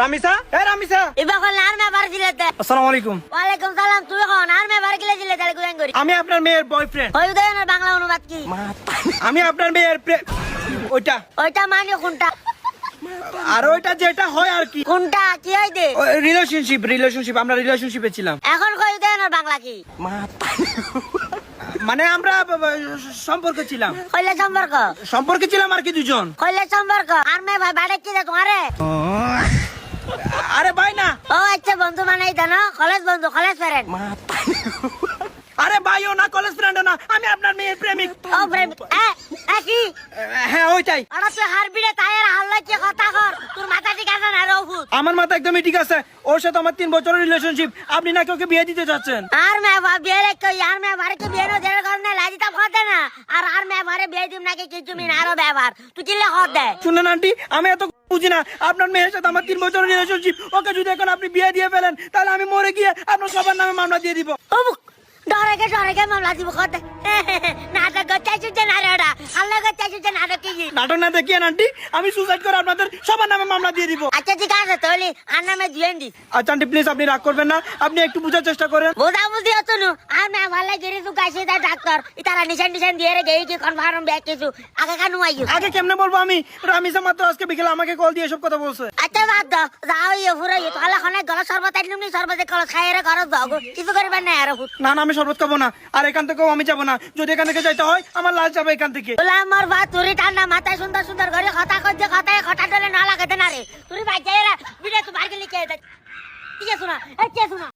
রামিসা রামিসা ইবা কোন আর মে বার দিলে তে আসসালামু আলাইকুম। ওয়ালাইকুম সালাম। তুই কোন আর মে বার গিলে দিলে তাহলে গুয়ান করি আমি আপনার মেয়ের বয়ফ্রেন্ড। কই দেন বাংলা অনুবাদ কি? আমি আপনার মেয়ের ওইটা ওইটা মানে কোনটা? আর ওইটা যেটা হয় আর কি কোনটা কি হই দে? রিলেশনশিপ আমরা রিলেশনশিপে ছিলাম। এখন কই দেন বাংলা কি? মানে আমরা সম্পর্কে ছিলাম সম্পর্ক ছিলাম আর কি দুজন। কইলে সম্পর্ক আর মে ভাই বাড়ি কি দে তোমারে? আরে ভাই না, ও আচ্ছা বন্ধু মানে জানো কলেজ বন্ধু কলেজ ফ্রেন্ড। আরে ভাইও না কলেজ ফ্রেন্ডও না, আমি আপনার মেয়ের প্রেমিক। ও প্রেম এ কি? হ্যাঁ ওইটাই। আরে তুই হারবিড়ে তাইরা হাল্লা কি কথা কর? তোর মাথা ঠিক আছে না রে ওফুত? আমার মাথা একদমই ঠিক আছে। ওর সাথে আমার 3 বছরের রিলেশনশিপ। আপনি নাকি ওকে বিয়ে দিতে যাচ্ছেন? আর মে ভাই বিয়ে কই আর মে ভাই কি বিয়ে নো দেড় করনে লাজিতা ফাতে না। আর মে ভাই বিয়ে দিম নাকি কিছু মিন আরো ব্যবহার তুই কিলে হদ দে। শুনেন আন্টি, আমি এত বুঝি না। আপনার মেয়ের সাথে আমার 3 বছরের রিলেশনশিপ। ওকে যদি এখন আপনি বিয়ে দিয়ে ফেলেন তাহলে আমি মরে গিয়ে আপনার সবার নামে মামলা দিয়ে দিব। ডরে মামলা দিব কত নাটক গচ্চাইছো যে না রেডা আল্লাহ গচ্চাইছো যে নাটক কি? নাটক না দেখিয়েন আন্টি, আমি সুসাইড করে আপনাদের সবার নামে মামলা দিয়ে দিব। আচ্ছা ঠিক আছে তাহলে আর নামে দিয়েন দি। আচ্ছা আন্টি প্লিজ, আপনি রাগ করবেন না, আপনি একটু বোঝার চেষ্টা করেন। বোঝা বুঝি হতো না আর মে ভালো গিরি তু গাইছে দা ডাক্তার ইতারা নিশান দিয়ে রে গেই কি কনফার্ম ব্যাক কিছু আগে কানু আইও। আগে কেমনে বলবো আমি? রামিসা মাত্র আজকে বিকেলে আমাকে কল দিয়ে এসব কথা বলছে। আচ্ছা বাদ দাও যাও ইয়ে ফুরে তাহলে খানে গলা শরবত আইনুনি শরবতে কল খাই রে ঘর দাও কিছু করিবার না আর ফুট। না আমি শরবত খাবো না, আর এখান থেকেও আমি যাবো না। যদি এখান থেকে যাইতে হয় আমার লাশ যাবে এখান থেকে। বলে আমার ভাত তুরি ঠান্ডা মাথায় সুন্দর সুন্দর ঘরে কথা কইছে কথায় খটা ডলে না লাগাতে না রে তুই ভাই যাইরা বিড়ে তো বাইরে লিখে দে। ঠিক আছে না এই কে শোনা